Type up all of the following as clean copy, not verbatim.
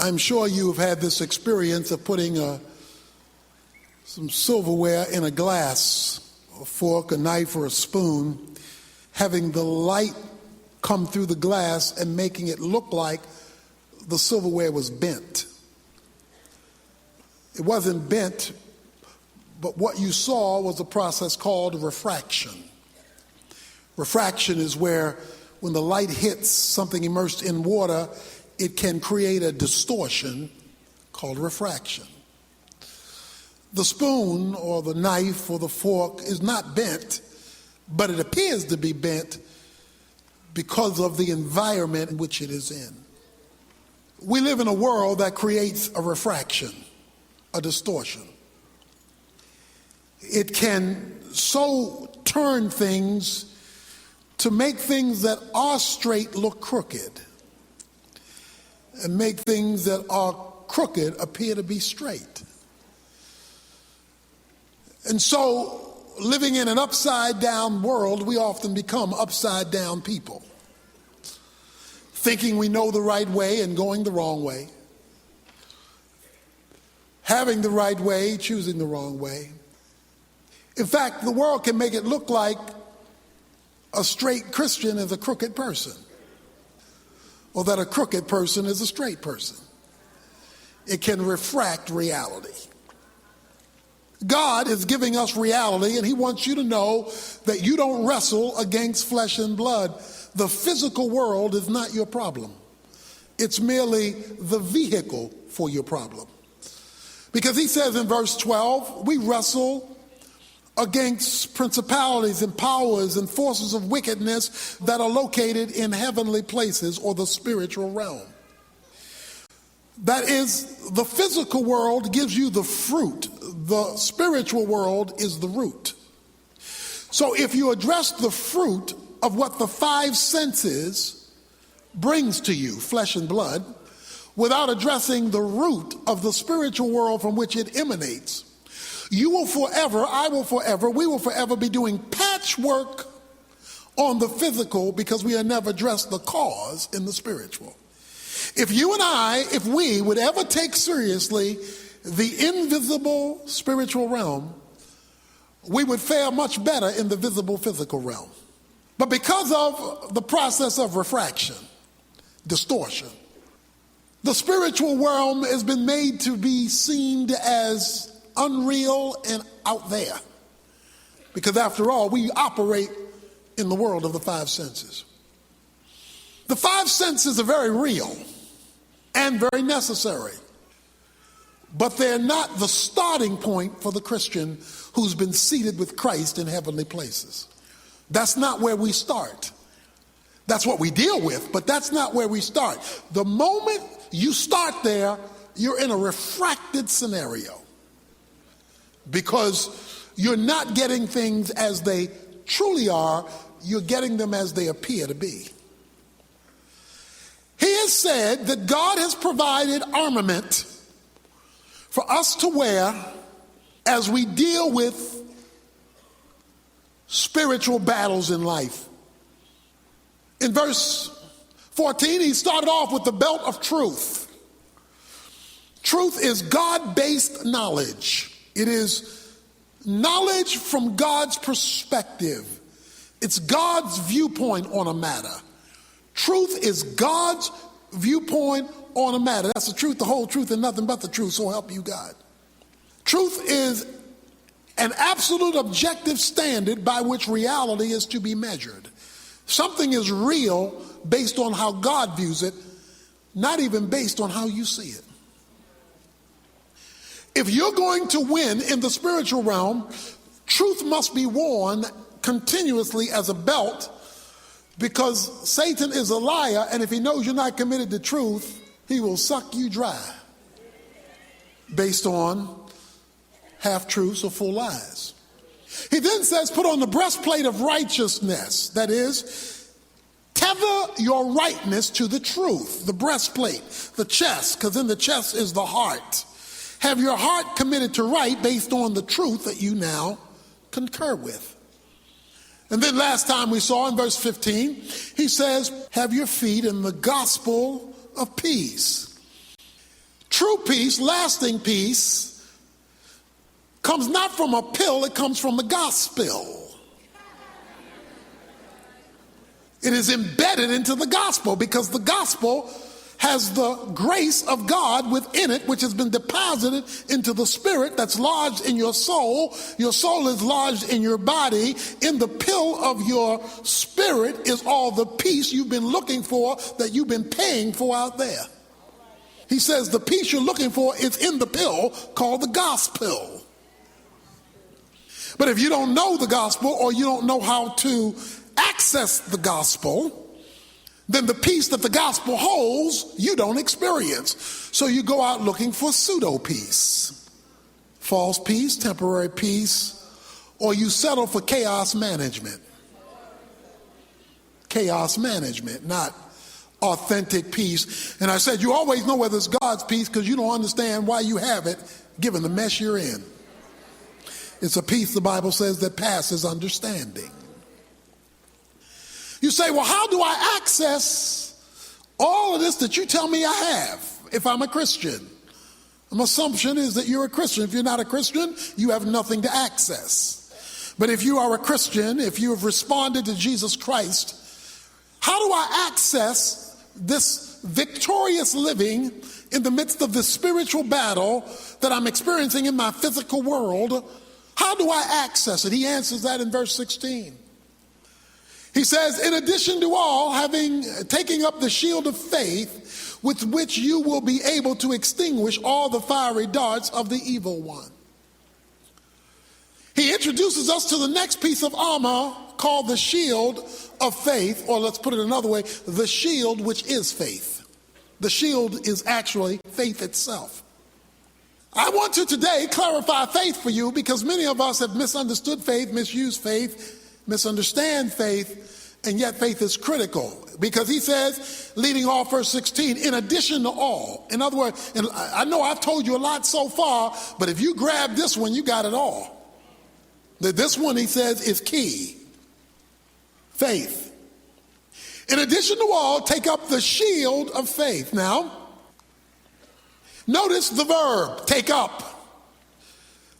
I'm sure you've had this experience of putting some silverware in a glass, a fork, a knife, or a spoon, having the light come through the glass and making it look like the silverware was bent. It wasn't bent, but what you saw was a process called refraction. Refraction is where when the light hits something immersed in water, it can create a distortion called refraction. The spoon or the knife or the fork is not bent, but it appears to be bent because of the environment in which it is in. We live in a world that creates a refraction, a distortion. It can so turn things to make things that are straight look crooked, and make things that are crooked appear to be straight. And so, living in an upside down world, we often become upside down people, thinking we know the right way and going the wrong way, having the right way, choosing the wrong way. In fact, the world can make it look like a straight Christian is a crooked person, or that a crooked person is a straight person. It can refract reality. God is giving us reality, and he wants you to know that you don't wrestle against flesh and blood. The physical world is not your problem. It's merely the vehicle for your problem. Because he says in verse 12, we wrestle against principalities and powers and forces of wickedness that are located in heavenly places, or the spiritual realm. That is, the physical world gives you the fruit. The spiritual world is the root. So if you address the fruit of what the five senses brings to you, flesh and blood, without addressing the root of the spiritual world from which it emanates, you will forever, I will forever, we will forever be doing patchwork on the physical because we have never addressed the cause in the spiritual. If you and I, if we would ever take seriously the invisible spiritual realm, we would fare much better in the visible physical realm. But because of the process of refraction, distortion, the spiritual realm has been made to be seen as unreal and out there. Because after all, we operate in the world of the five senses. The five senses are very real and very necessary, but they're not the starting point for the Christian who's been seated with Christ in heavenly places. That's not where we start. That's what we deal with, but that's not where we start. The moment you start there, you're in a refracted scenario, because you're not getting things as they truly are, you're getting them as they appear to be. He has said that God has provided armament for us to wear as we deal with spiritual battles in life. In verse 14, he started off with the belt of truth. Truth is God-based knowledge. It is knowledge from God's perspective. It's God's viewpoint on a matter. Truth is God's viewpoint on a matter. That's the truth, the whole truth, and nothing but the truth, so help you God. Truth is an absolute objective standard by which reality is to be measured. Something is real based on how God views it, not even based on how you see it. If you're going to win in the spiritual realm, truth must be worn continuously as a belt, because Satan is a liar, and if he knows you're not committed to truth, he will suck you dry based on half-truths or full lies. He then says, put on the breastplate of righteousness. That is, tether your rightness to the truth. The breastplate, the chest, because in the chest is the heart. Have your heart committed to right based on the truth that you now concur with. And then last time we saw in verse 15, he says, have your feet in the gospel of peace. true peace, lasting peace, comes not from a pill, it comes from the gospel. It is embedded into the gospel because the gospel has the grace of God within it, which has been deposited into the spirit that's lodged in your soul. Your soul is lodged in your body. In the pill of your spirit is all the peace you've been looking for, that you've been paying for out there. He says the peace you're looking for is in the pill called the gospel. But if you don't know the gospel, or you don't know how to access the gospel, then the peace that the gospel holds, you don't experience. So you go out looking for pseudo peace, false peace, temporary peace, or you settle for chaos management. Chaos management, not authentic peace. And I said you always know whether it's God's peace because you don't understand why you have it, given the mess you're in. It's a peace, the Bible says, that passes understanding. You say, well, how do I access all of this that you tell me I have if I'm a Christian? My assumption is that you're a Christian. If you're not a Christian, you have nothing to access. But if you are a Christian, if you have responded to Jesus Christ, how do I access this victorious living in the midst of this spiritual battle that I'm experiencing in my physical world? How do I access it? He answers that in verse 16. He says, in addition to all, taking up the shield of faith, with which you will be able to extinguish all the fiery darts of the evil one. He introduces us to the next piece of armor called the shield of faith, or let's put it another way, the shield which is faith. The shield is actually faith itself. I want to today clarify faith for you because many of us have misunderstood faith, misused faith, misunderstand faith, and yet faith is critical because he says, leading off verse 16, in addition to all. In other words, and I know I've told you a lot so far, but if you grab this one, you got it all. This one, he says, is key. Faith. In addition to all, take up the shield of faith. Now, notice the verb, take up.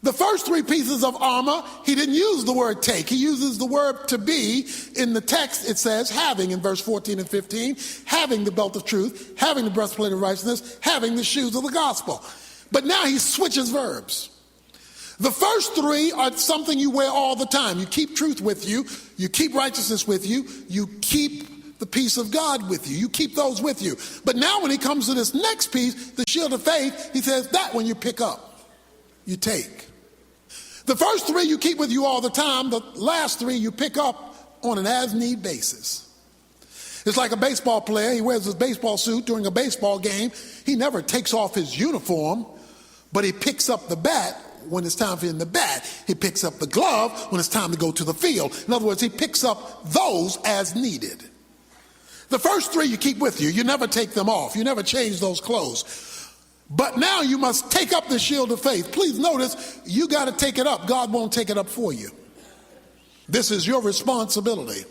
The first three pieces of armor, he didn't use the word take. He uses the word to be. In the text, it says having in verse 14 and 15, having the belt of truth, having the breastplate of righteousness, having the shoes of the gospel. But now he switches verbs. The first three are something you wear all the time. You keep truth with you. You keep righteousness with you. You keep the peace of God with you. You keep those with you. But now when he comes to this next piece, the shield of faith, he says that one you pick up, you take. The first three you keep with you all the time. The last three you pick up on an as-need basis. It's like a baseball player. He wears his baseball suit during a baseball game. He never takes off his uniform, but he picks up the bat when it's time for him to bat. He picks up the glove when it's time to go to the field. In other words, he picks up those as needed. The first three you keep with you. You never take them off. You never change those clothes. But now you must take up the shield of faith. Please notice, you got to take it up. God won't take it up for you. This is your responsibility.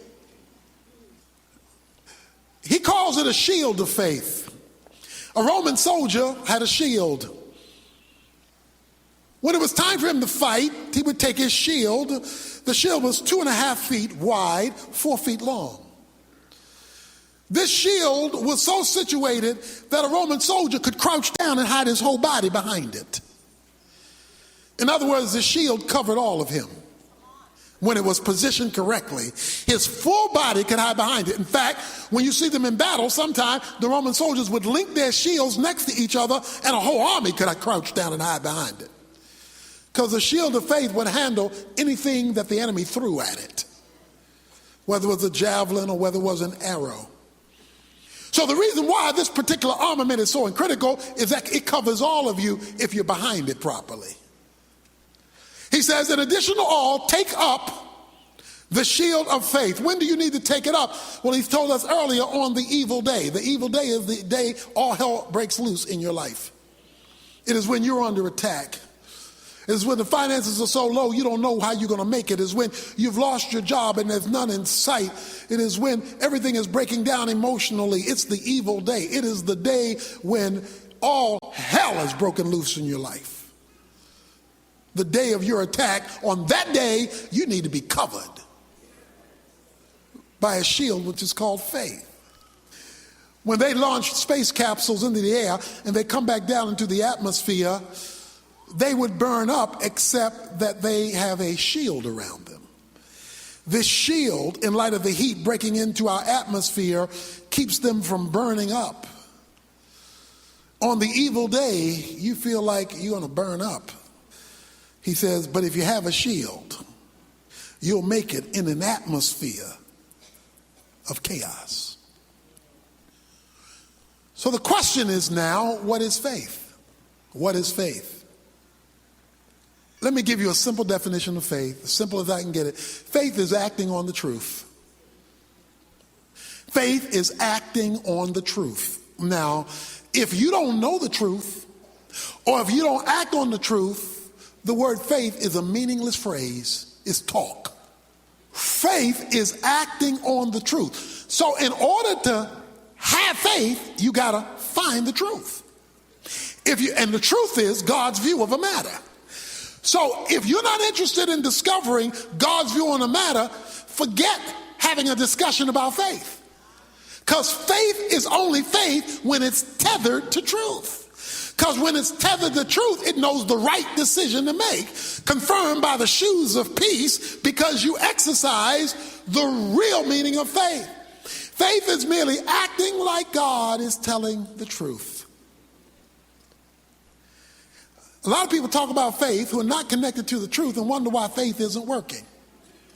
He calls it a shield of faith. A Roman soldier had a shield. When it was time for him to fight, he would take his shield. The shield was 2.5 feet wide, 4 feet long. This shield was so situated that a Roman soldier could crouch down and hide his whole body behind it. In other words, the shield covered all of him. When it was positioned correctly, his full body could hide behind it. In fact, when you see them in battle, sometimes the Roman soldiers would link their shields next to each other and a whole army could crouch down and hide behind it. Because the shield of faith would handle anything that the enemy threw at it, whether it was a javelin or whether it was an arrow. So the reason why this particular armament is so critical is that it covers all of you if you're behind it properly. He says, in addition to all, take up the shield of faith. When do you need to take it up? Well, he's told us earlier, on the evil day. The evil day is the day all hell breaks loose in your life. It is when you're under attack. It is when the finances are so low you don't know how you're going to make it. It is when you've lost your job and there's none in sight. It is when everything is breaking down emotionally. It's the evil day. It is the day when all hell has broken loose in your life. The day of your attack, on that day, you need to be covered by a shield which is called faith. When they launch space capsules into the air and they come back down into the atmosphere, they would burn up except that they have a shield around them. This shield, in light of the heat breaking into our atmosphere, keeps them from burning up. On the evil day, you feel like you're going to burn up. He says, but if you have a shield, you'll make it in an atmosphere of chaos. So the question is now, what is faith? What is faith? Let me give you a simple definition of faith, as simple as I can get it. Faith is acting on the truth. Faith is acting on the truth. Now, if you don't know the truth, or if you don't act on the truth, the word faith is a meaningless phrase. It's talk. Faith is acting on the truth. So in order to have faith, you got to find the truth. And the truth is God's view of a matter. So if you're not interested in discovering God's view on a matter, forget having a discussion about faith. Because faith is only faith when it's tethered to truth. Because when it's tethered to truth, it knows the right decision to make, confirmed by the shoes of peace, because you exercise the real meaning of faith. Faith is merely acting like God is telling the truth. A lot of people talk about faith who are not connected to the truth and wonder why faith isn't working.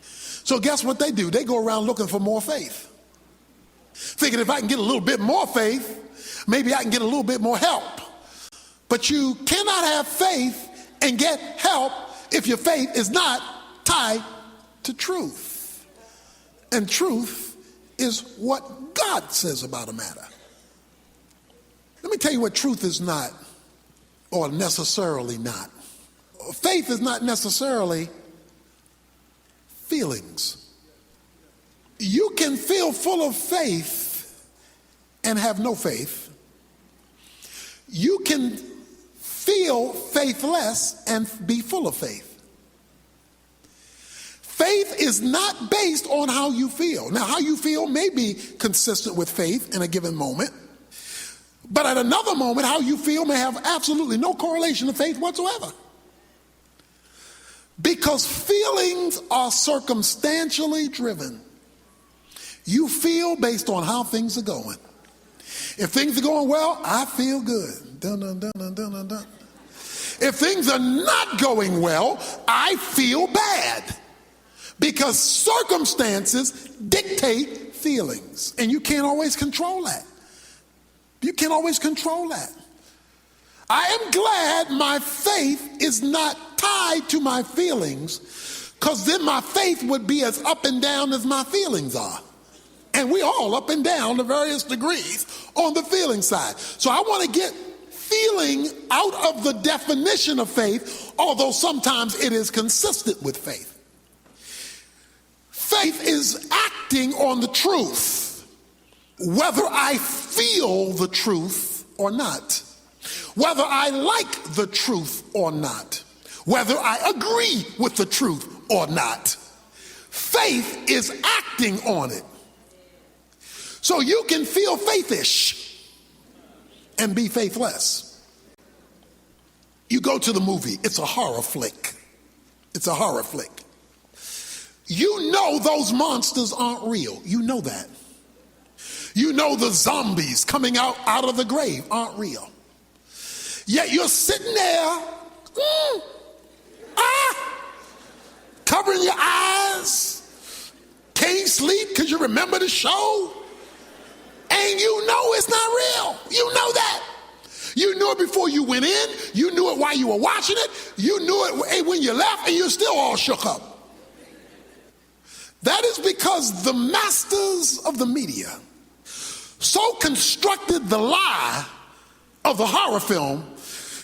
So guess what they do? They go around looking for more faith, thinking if I can get a little bit more faith, maybe I can get a little bit more help. But you cannot have faith and get help if your faith is not tied to truth. And truth is what God says about a matter. Let me tell you what truth is not, or necessarily not. Faith is not necessarily feelings. You can feel full of faith and have no faith. You can feel faithless and be full of faith. Faith is not based on how you feel. Now, how you feel may be consistent with faith in a given moment, but at another moment, how you feel may have absolutely no correlation to faith whatsoever. Because feelings are circumstantially driven. You feel based on how things are going. If things are going well, I feel good. Dun, dun, dun, dun, dun, dun, dun. If things are not going well, I feel bad. Because circumstances dictate feelings. And you can't always control that. You can't always control that. I am glad my faith is not tied to my feelings, because then my faith would be as up and down as my feelings are. And we all up and down to various degrees on the feeling side. So I want to get feeling out of the definition of faith, although sometimes it is consistent with faith. Faith is acting on the truth, whether I feel the truth or not, whether I like the truth or not, whether I agree with the truth or not. Faith is acting on it. So you can feel faithish and be faithless. You go to the movie, it's a horror flick. It's a horror flick. You know those monsters aren't real. You know that. You know the zombies coming out of the grave aren't real. Yet you're sitting there, covering your eyes, can't sleep because you remember the show, and you know it's not real. You know that. You knew it before you went in. You knew it while you were watching it. You knew it when you left, and you're still all shook up. That is because the masters of the media so constructed the lie of the horror film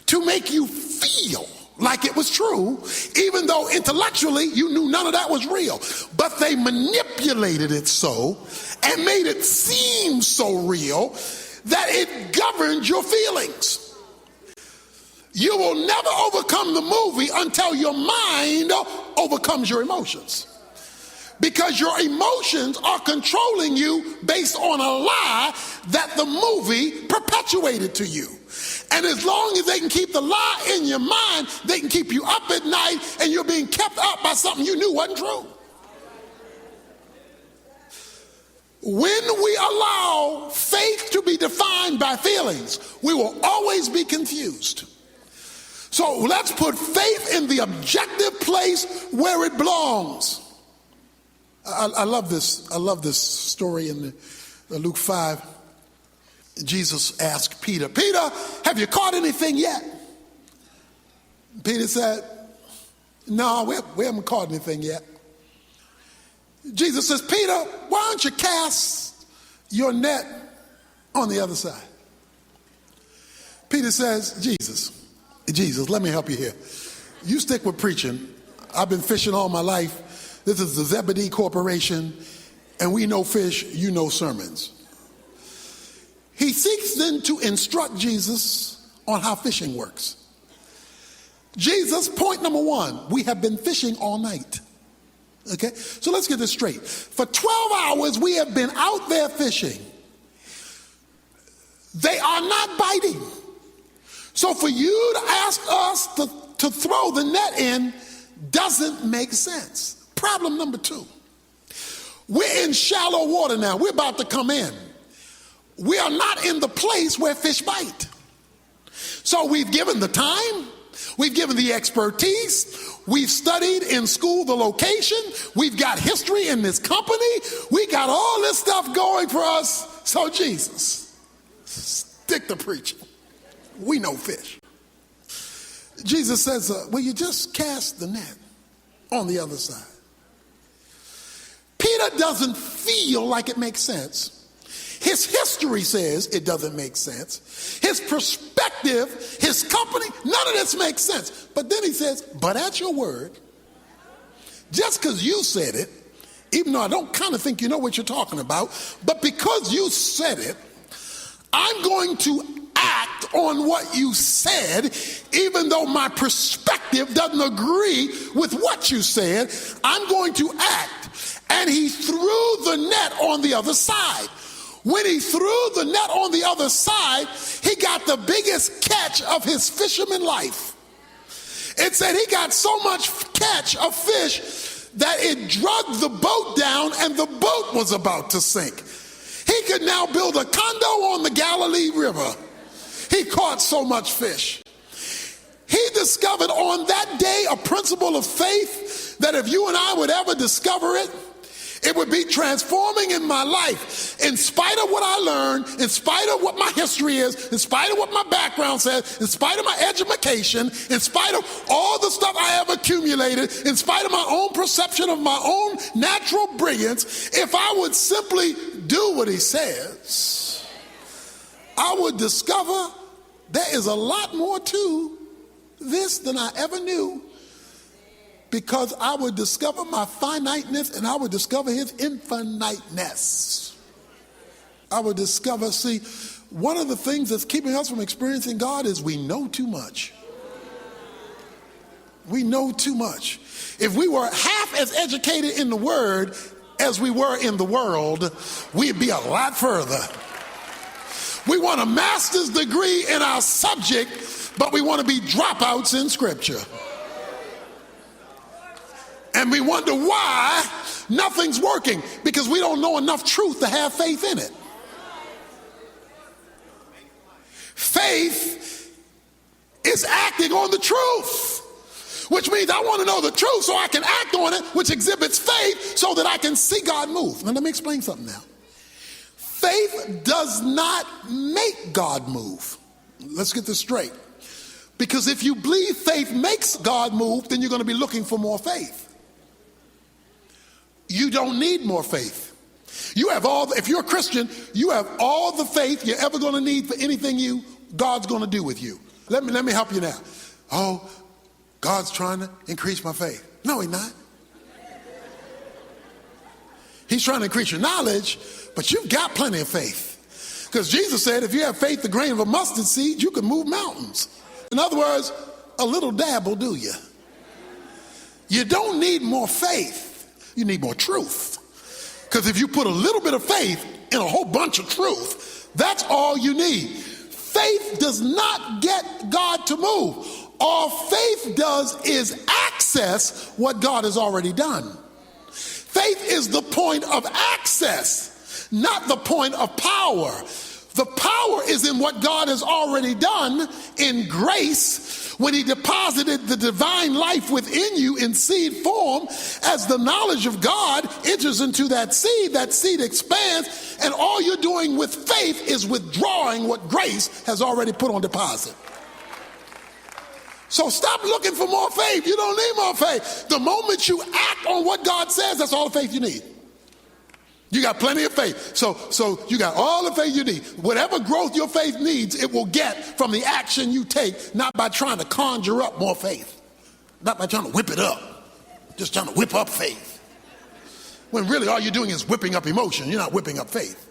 to make you feel like it was true, even though intellectually you knew none of that was real. But they manipulated it so and made it seem so real that it governed your feelings. You will never overcome the movie until your mind overcomes your emotions. Because your emotions are controlling you based on a lie that the movie perpetuated to you. And as long as they can keep the lie in your mind, they can keep you up at night, and you're being kept up by something you knew wasn't true. When we allow faith to be defined by feelings, we will always be confused. So let's put faith in the objective place where it belongs. I love this story in Luke 5. Jesus asked Peter, Peter, have you caught anything yet? Peter said, no, we haven't caught anything yet. Jesus says, Peter, why don't you cast your net on the other side? Peter says, Jesus, let me help you here. You stick with preaching. I've been fishing all my life. This is the Zebedee Corporation, and we know fish, you know sermons. He seeks then to instruct Jesus on how fishing works. Jesus, point number one, we have been fishing all night. Okay, so let's get this straight. For 12 hours, we have been out there fishing. They are not biting. So for you to ask us to throw the net in doesn't make sense. Problem number two, we're in shallow water now. We're about to come in. We are not in the place where fish bite. So we've given the time, we've given the expertise, we've studied in school the location, we've got history in this company, we got all this stuff going for us. So Jesus, stick to preaching. We know fish. Jesus says, will you just cast the net on the other side? Peter doesn't feel like it makes sense. His history says it doesn't make sense. His perspective, his company, none of this makes sense. But then he says, but at your word, just because you said it, even though I don't kind of think you know what you're talking about, but because you said it, I'm going to act on what you said, even though my perspective doesn't agree with what you said. I'm going to act. And he threw the net on the other side. When he threw the net on the other side, he got the biggest catch of his fisherman life. It said he got so much catch of fish that it dragged the boat down and the boat was about to sink. He could now build a condo on the Galilee River. He caught so much fish. He discovered on that day a principle of faith that if you and I would ever discover it, it would be transforming in my life. In spite of what I learned, in spite of what my history is, in spite of what my background says, in spite of my education, in spite of all the stuff I have accumulated, in spite of my own perception of my own natural brilliance, if I would simply do what he says, I would discover there is a lot more to this than I ever knew. Because I would discover my finiteness and I would discover his infiniteness. I would discover, see, one of the things that's keeping us from experiencing God is we know too much. We know too much. If we were half as educated in the word as we were in the world, we'd be a lot further. We want a master's degree in our subject, but we want to be dropouts in scripture. And we wonder why nothing's working, because we don't know enough truth to have faith in it. Faith is acting on the truth, which means I want to know the truth so I can act on it, which exhibits faith so that I can see God move. Now let me explain something now. Faith does not make God move. Let's get this straight. Because if you believe faith makes God move, then you're going to be looking for more faith. You don't need more faith. You have if you're a Christian, you have all the faith you're ever going to need for anything God's going to do with you. Let me help you now. Oh, God's trying to increase my faith. No, he's not. He's trying to increase your knowledge, but you've got plenty of faith. Because Jesus said if you have faith the grain of a mustard seed, you can move mountains. In other words, a little dab will do you. You don't need more faith. You need more truth. Because if you put a little bit of faith in a whole bunch of truth, that's all you need. Faith does not get God to move. All faith does is access what God has already done. Faith is the point of access, not the point of power. The power is in what God has already done in grace when he deposited the divine life within you in seed form. As the knowledge of God enters into that seed expands, and all you're doing with faith is withdrawing what grace has already put on deposit. So stop looking for more faith. You don't need more faith. The moment you act on what God says, that's all the faith you need. You got plenty of faith. So you got all the faith you need. Whatever growth your faith needs, it will get from the action you take, not by trying to conjure up more faith. Not by trying to whip it up. Just trying to whip up faith. When really all you're doing is whipping up emotion. You're not whipping up faith.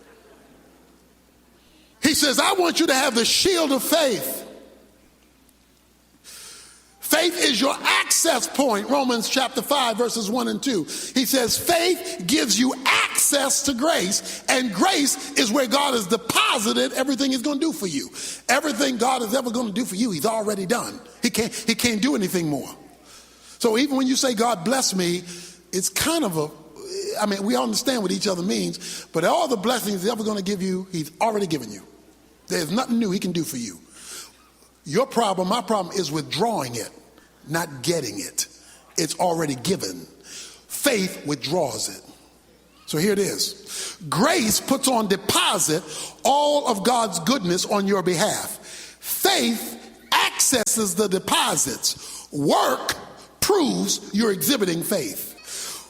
He says, I want you to have the shield of faith. Faith is your access point. Romans chapter 5, verses 1 and 2. He says faith gives you access to grace, and grace is where God has deposited everything he's going to do for you. Everything God is ever going to do for you, he's already done. He can't do anything more. So even when you say God bless me, it's kind of we understand what each other means, but all the blessings he's ever going to give you, he's already given you. There's nothing new he can do for you. Your problem, my problem, is withdrawing it, not getting it. It's already given. Faith withdraws it. So here it is. Grace puts on deposit all of God's goodness on your behalf. Faith accesses the deposits. Work proves you're exhibiting faith.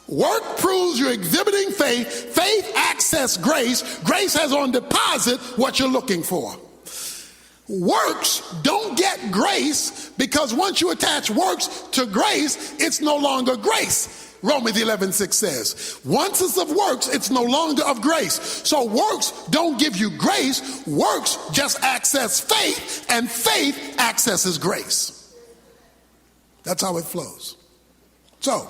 Work proves you're exhibiting faith. Faith accesses grace. Grace has on deposit what you're looking for. Works don't get grace, because once you attach works to grace, it's no longer grace. Romans 11:6 says, once it's of works, it's no longer of grace. So works don't give you grace. Works just access faith, and faith accesses grace. That's how it flows. So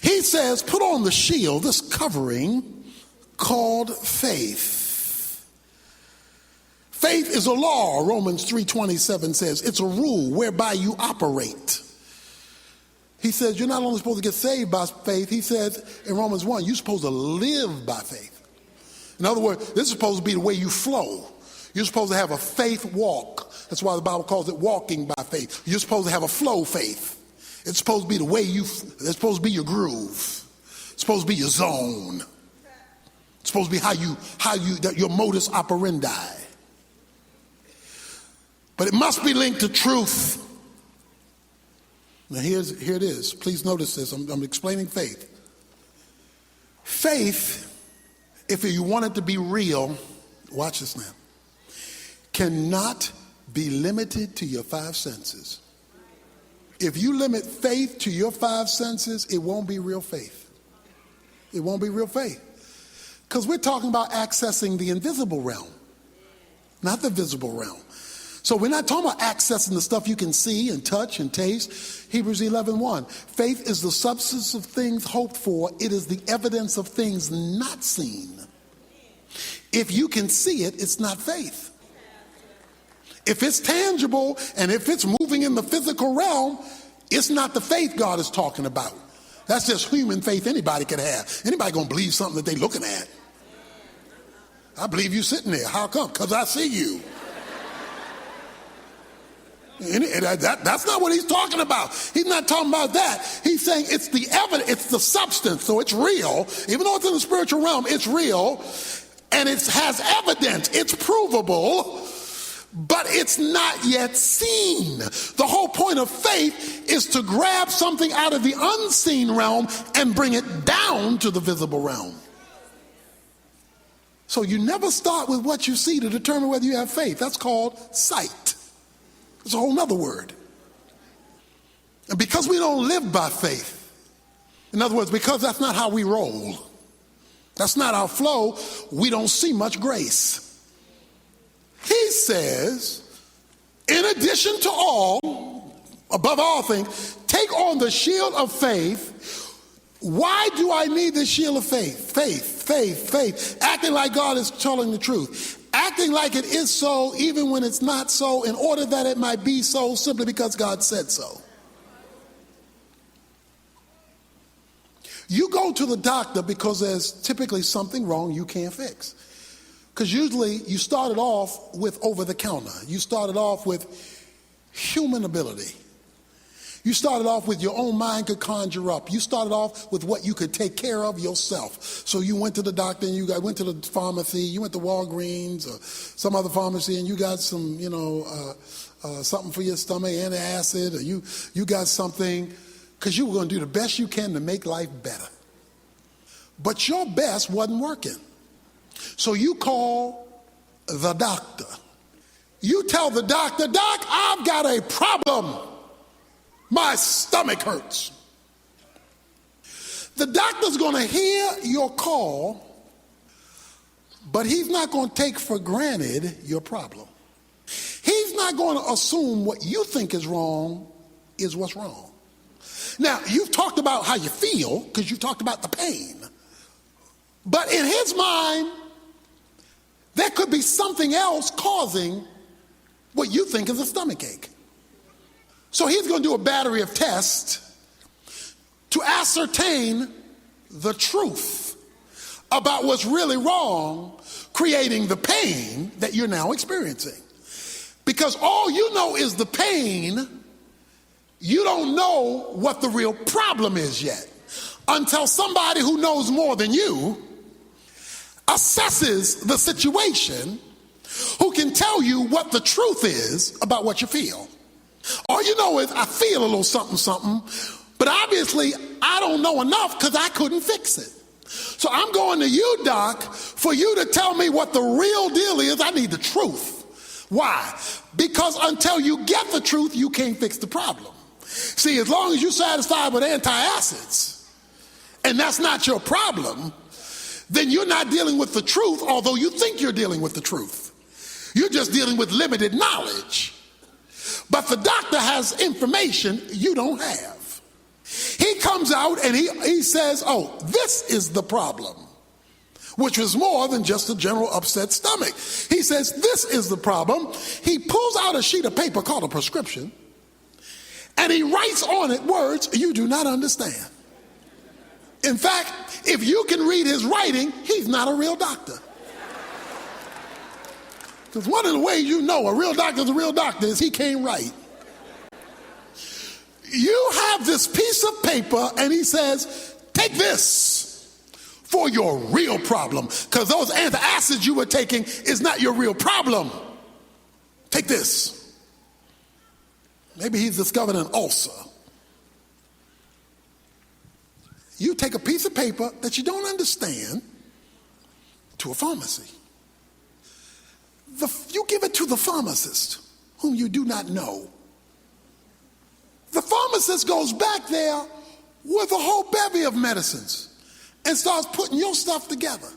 he says, put on the shield, this covering called faith. Faith is a law, Romans 3:27 says. It's a rule whereby you operate. He says you're not only supposed to get saved by faith, he says in Romans 1, you're supposed to live by faith. In other words, this is supposed to be the way you flow. You're supposed to have a faith walk. That's why the Bible calls it walking by faith. You're supposed to have a flow faith. It's supposed to be the way it's supposed to be your groove. It's supposed to be your zone. It's supposed to be your modus operandi. But it must be linked to truth. Now here it is. Please notice this. I'm explaining faith. Faith, if you want it to be real, watch this now, cannot be limited to your five senses. If you limit faith to your five senses, it won't be real faith. It won't be real faith. Because we're talking about accessing the invisible realm, not the visible realm. So we're not talking about accessing the stuff you can see and touch and taste. Hebrews 11:1. Faith is the substance of things hoped for. It is the evidence of things not seen. If you can see it, it's not faith. If it's tangible and if it's moving in the physical realm, it's not the faith God is talking about. That's just human faith anybody can have. Anybody gonna believe something that they looking at? I believe you sitting there. How come? Because I see you. That's not what he's talking about. He's not talking about that. He's saying it's the evidence, it's the substance, so it's real. Even though it's in the spiritual realm, it's real, and it has evidence. It's provable, but it's not yet seen. The whole point of faith is to grab something out of the unseen realm and bring it down to the visible realm. So you never start with what you see to determine whether you have faith. That's called sight. It's a whole nother word. And because we don't live by faith, in other words, because that's not how we roll, that's not our flow, we don't see much grace. He says, In addition to all, above all things, take on the shield of faith. Why do I need the shield of faith? Faith. Acting like God is telling the truth. Acting like it is so even when it's not so, in order that it might be so simply because God said so. You go to the doctor because there's typically something wrong you can't fix. Because usually you started off with over-the-counter. You started off with human ability. You started off with your own mind could conjure up. You started off with what you could take care of yourself. So you went to the doctor and you went to the pharmacy. You went to Walgreens or some other pharmacy and you got some, something for your stomach, antacid, or you got something because you were going to do the best you can to make life better. But your best wasn't working. So you call the doctor. You tell the doctor, Doc, I've got a problem. My stomach hurts. The doctor's going to hear your call, but he's not going to take for granted your problem. He's not going to assume what you think is wrong is what's wrong. Now, you've talked about how you feel because you talked about the pain. But in his mind, there could be something else causing what you think is a stomach ache. So he's going to do a battery of tests to ascertain the truth about what's really wrong, creating the pain that you're now experiencing. Because all you know is the pain, you don't know what the real problem is yet until somebody who knows more than you assesses the situation, who can tell you what the truth is about what you feel. All you know is I feel a little something, but obviously I don't know enough because I couldn't fix it. So I'm going to you, Doc, for you to tell me what the real deal is. I need the truth. Why? Because until you get the truth, you can't fix the problem. See, as long as you're satisfied with antacids, and that's not your problem, then you're not dealing with the truth, although you think you're dealing with the truth. You're just dealing with limited knowledge. But the doctor has information you don't have. He comes out and he says, oh, this is the problem, which was more than just a general upset stomach. He says, this is the problem. He pulls out a sheet of paper called a prescription, and he writes on it words you do not understand. In fact, if you can read his writing, he's not a real doctor. Because one of the ways you know a real doctor's a real doctor is he can't write. You have this piece of paper and he says, take this for your real problem. Because those antacids you were taking is not your real problem. Take this. Maybe he's discovered an ulcer. You take a piece of paper that you don't understand to a pharmacy. You give it to the pharmacist, whom you do not know. The pharmacist goes back there with a whole bevy of medicines and starts putting your stuff together.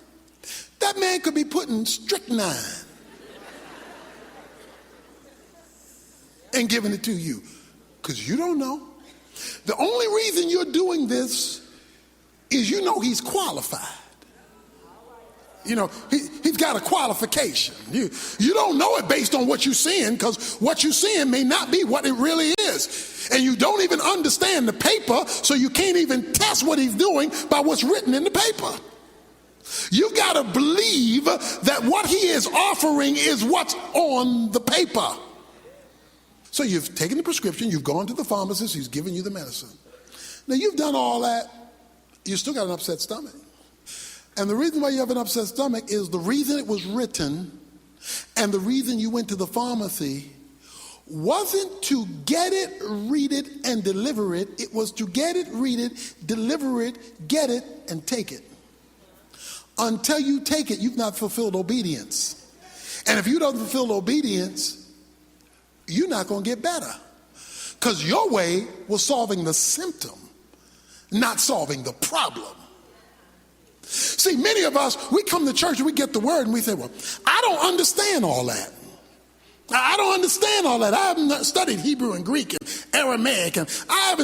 That man could be putting strychnine and giving it to you because you don't know. The only reason you're doing this is you know he's qualified. You know, he's got a qualification. You don't know it based on what you're seeing, because what you're seeing may not be what it really is. And you don't even understand the paper, so you can't even test what he's doing by what's written in the paper. You've got to believe that what he is offering is what's on the paper. So you've taken the prescription, you've gone to the pharmacist, he's given you the medicine. Now you've done all that, you still got an upset stomach. And the reason why you have an upset stomach is the reason it was written and the reason you went to the pharmacy wasn't to get it, read it, and deliver it. It was to get it, read it, deliver it, get it, and take it. Until you take it, you've not fulfilled obedience. And if you don't fulfill obedience, you're not going to get better. Because your way was solving the symptom, not solving the problem. See, many of us, we come to church and we get the word and we say, well, I don't understand all that. I don't understand all that. I haven't studied Hebrew and Greek and Aramaic, and I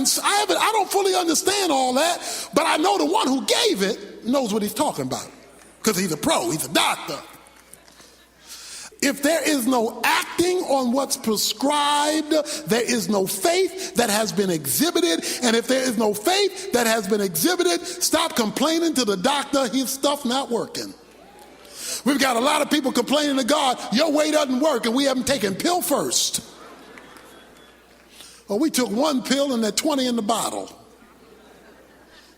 don't fully understand all that, but I know the one who gave it knows what he's talking about, because he's a pro, he's a doctor. If there is no acting on what's prescribed, there is no faith that has been exhibited. And if there is no faith that has been exhibited, stop complaining to the doctor, his stuff not working. We've got a lot of people complaining to God, your way doesn't work, and we haven't taken pill first. Well, we took one pill and there are 20 in the bottle.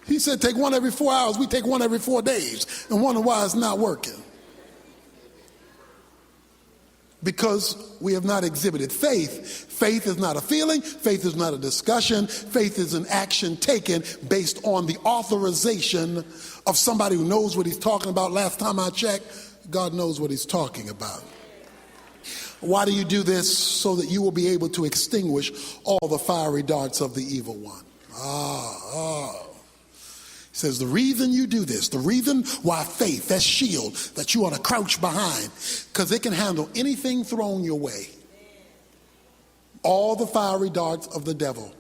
He said take one every 4 hours. We take one every 4 days and wonder why it's not working. Because we have not exhibited faith. Faith is not a feeling. Faith is not a discussion. Faith is an action taken based on the authorization of somebody who knows what he's talking about. Last time I checked, God knows what he's talking about. Why do you do this? So that you will be able to extinguish all the fiery darts of the evil one. He says the reason you do this, the reason why faith, that shield that you ought to crouch behind, because it can handle anything thrown your way. All the fiery darts of the devil.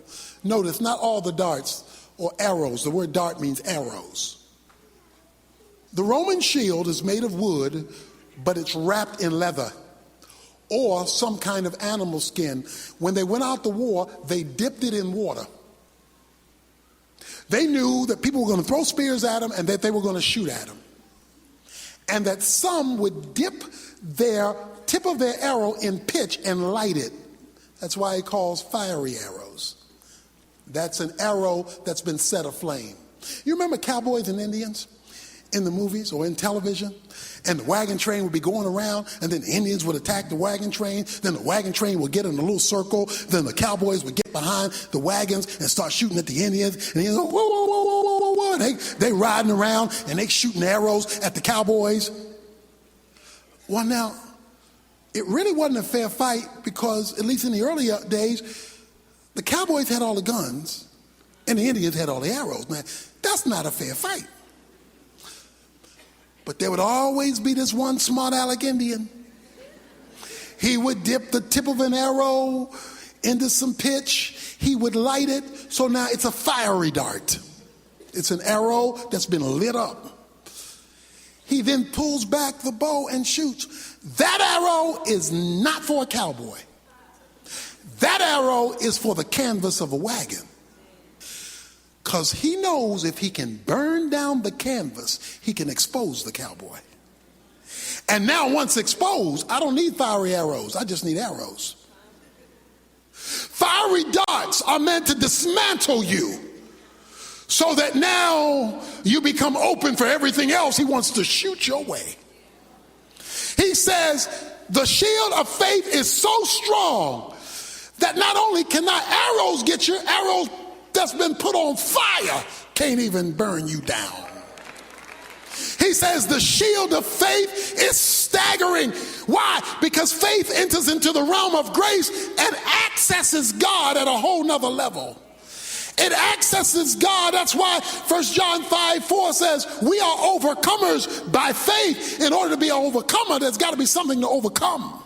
Notice, not all the darts or arrows. The word dart means arrows. The Roman shield is made of wood, but it's wrapped in leather or some kind of animal skin. When they went out to war, they dipped it in water. They knew that people were going to throw spears at them and that they were going to shoot at them. And that some would dip their tip of their arrow in pitch and light it. That's why he calls fiery arrows. That's an arrow that's been set aflame. You remember cowboys and Indians in the movies or in television? And the wagon train would be going around, and then the Indians would attack the wagon train. Then the wagon train would get in a little circle. Then the cowboys would get behind the wagons and start shooting at the Indians. And the Indians go, whoa, whoa, whoa, whoa, whoa, whoa. They riding around, and they shooting arrows at the cowboys. Well, now, it really wasn't a fair fight because, at least in the earlier days, the cowboys had all the guns, and the Indians had all the arrows. Now, that's not a fair fight. But there would always be this one smart aleck Indian. He would dip the tip of an arrow into some pitch. He would light it. So now it's a fiery dart. It's an arrow that's been lit up. He then pulls back the bow and shoots. That arrow is not for a cowboy. That arrow is for the canvas of a wagon. Because he knows if he can burn down the canvas, he can expose the cowboy. And now once exposed, I don't need fiery arrows. I just need arrows. Fiery darts are meant to dismantle you so that now you become open for everything else he wants to shoot your way. He says the shield of faith is so strong that not only cannot arrows get your arrows that's been put on fire can't even burn you down. He says the shield of faith is staggering. Why? Because faith enters into the realm of grace and accesses God at a whole nother level. It accesses God. That's why 1 John 5:4 says we are overcomers by faith. In order to be an overcomer, there's got to be something to overcome.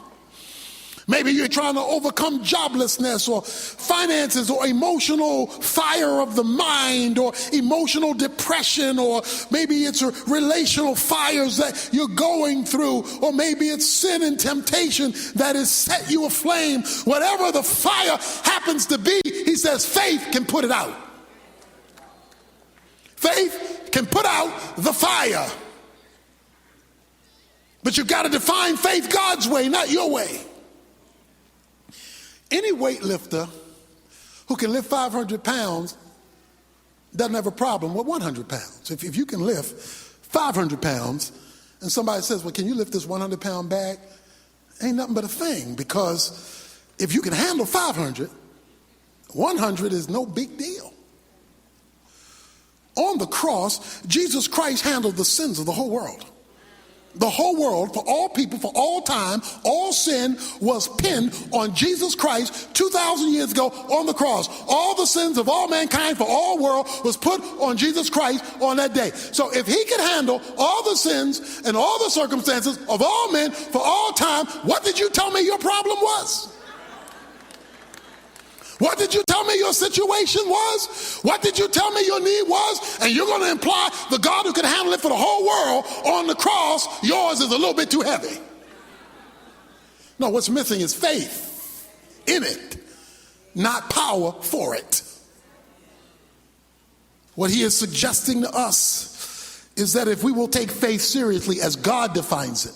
Maybe you're trying to overcome joblessness or finances or emotional fire of the mind or emotional depression, or maybe it's relational fires that you're going through, or maybe it's sin and temptation that has set you aflame. Whatever the fire happens to be, he says faith can put it out. Faith can put out the fire. But you've got to define faith God's way, not your way. Any weightlifter who can lift 500 pounds doesn't have a problem with 100 pounds. If you can lift 500 pounds and somebody says, well, can you lift this 100-pound bag? Ain't nothing but a thing, because if you can handle 500, 100 is no big deal. On the cross, Jesus Christ handled the sins of the whole world. The whole world, for all people, for all time, all sin was pinned on Jesus Christ 2,000 years ago on the cross. All the sins of all mankind for all world was put on Jesus Christ on that day. So if he could handle all the sins and all the circumstances of all men for all time, what did you tell me your problem was? What did you tell me your situation was? What did you tell me your need was? And you're going to imply the God who can handle it for the whole world on the cross, yours is a little bit too heavy. No, what's missing is faith in it, not power for it. What he is suggesting to us is that if we will take faith seriously as God defines it,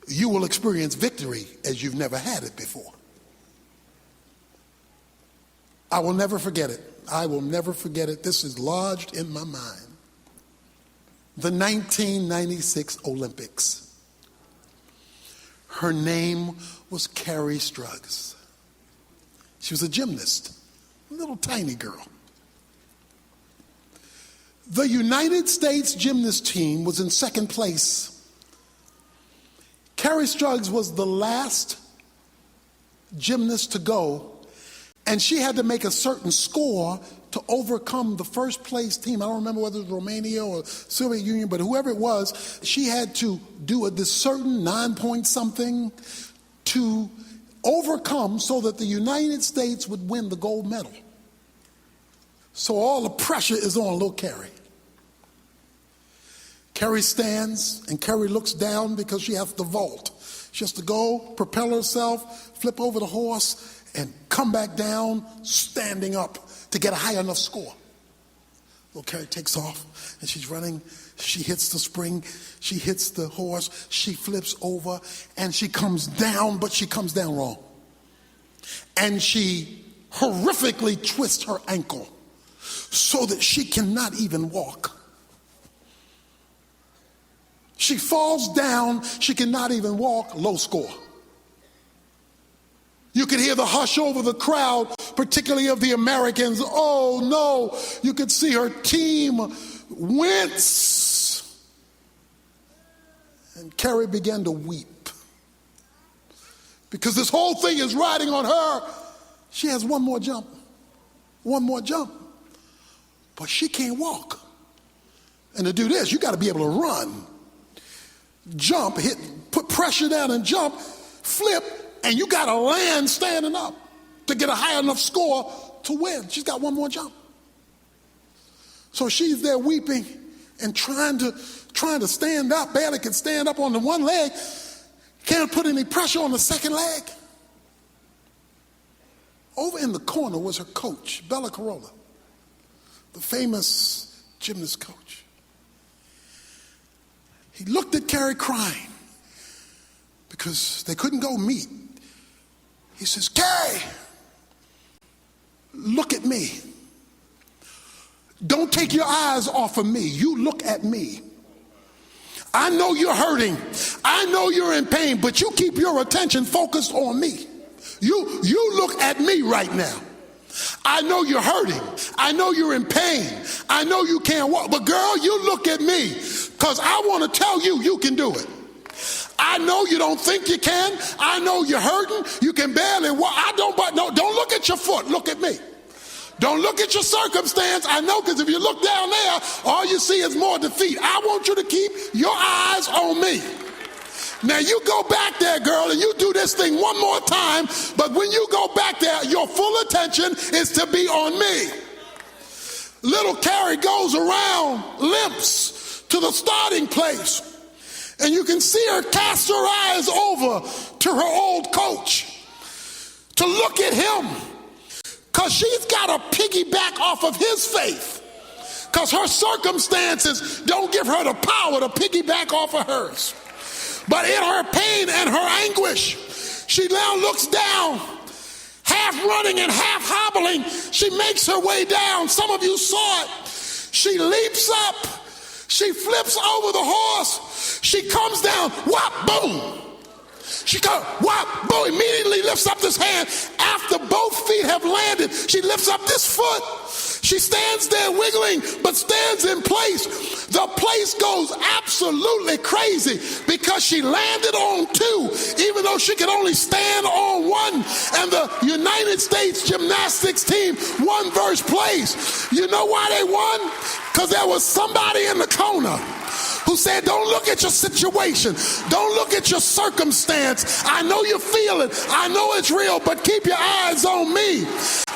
you will experience victory as you've never had it before. I will never forget it. I will never forget it. This is lodged in my mind. The 1996 Olympics. Her name was Carrie Struggs. She was a gymnast, a little tiny girl. The United States gymnast team was in second place. Carrie Struggs was the last gymnast to go, and she had to make a certain score to overcome the first place team. I don't remember whether it was Romania or Soviet Union, but whoever it was, she had to do this certain 9-point something to overcome so that the United States would win the gold medal. So all the pressure is on little Carrie. Carrie stands and Carrie looks down because she has to vault. She has to go, propel herself, flip over the horse, and come back down standing up to get a high enough score. Little Carrie takes off and she's running. She hits the spring. She hits the horse. She flips over and she comes down, but she comes down wrong. And she horrifically twists her ankle so that she cannot even walk. She falls down. She cannot even walk. Low score. You could hear the hush over the crowd, particularly of the Americans. Oh no, you could see her team wince. And Carrie began to weep. Because this whole thing is riding on her. She has one more jump. But she can't walk. And to do this, you got to be able to run, jump, hit, put pressure down and jump, flip, and you got to land standing up to get a high enough score to win. She's got one more jump. So she's there weeping and trying to stand up. Barely can stand up on the one leg. Can't put any pressure on the second leg. Over in the corner was her coach, Bella Carolla, the famous gymnast coach. He looked at Carrie crying because they couldn't go meet. He says, Carrie, look at me. Don't take your eyes off of me. You look at me. I know you're hurting. I know you're in pain, but you keep your attention focused on me. You look at me right now. I know you're hurting. I know you're in pain. I know you can't walk. But girl, you look at me because I want to tell you, you can do it. I know you don't think you can. I know you're hurting. You can barely walk. Don't look at your foot. Look at me. Don't look at your circumstance. I know, because if you look down there, all you see is more defeat. I want you to keep your eyes on me. Now you go back there, girl, and you do this thing one more time. But when you go back there, your full attention is to be on me. Little Carrie goes around, limps to the starting place. And you can see her cast her eyes over to her old coach to look at him, because she's got to piggyback off of his faith, because her circumstances don't give her the power to piggyback off of hers. But in her pain and her anguish, she now looks down, half running and half hobbling. She makes her way down. Some of you saw it. She leaps up. She flips over the horse. She comes down. Whop, boom. She goes, whop, boom. Immediately lifts up this hand. After both feet have landed, she lifts up this foot. She stands there wiggling, but stands in place. The place goes absolutely crazy because she landed on two, even though she could only stand on one. And the United States gymnastics team won first place. You know why they won? Because there was somebody in the corner who said, don't look at your situation. Don't look at your circumstance. I know you feel it. I know it's real, but keep your eyes on me.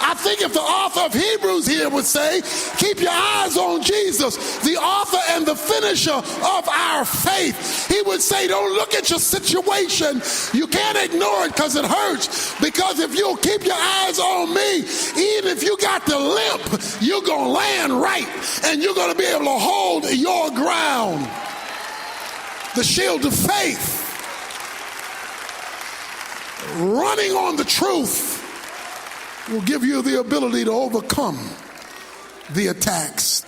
I think if the author of Hebrews here would say, keep your eyes on Jesus, the author and the finisher of our faith, he would say, don't look at your situation. You can't ignore it because it hurts. Because if you'll keep your eyes on me, even if you got the limp, you're going to land right and you're going to be able to hold your ground. The shield of faith, running on the truth, will give you the ability to overcome the attacks.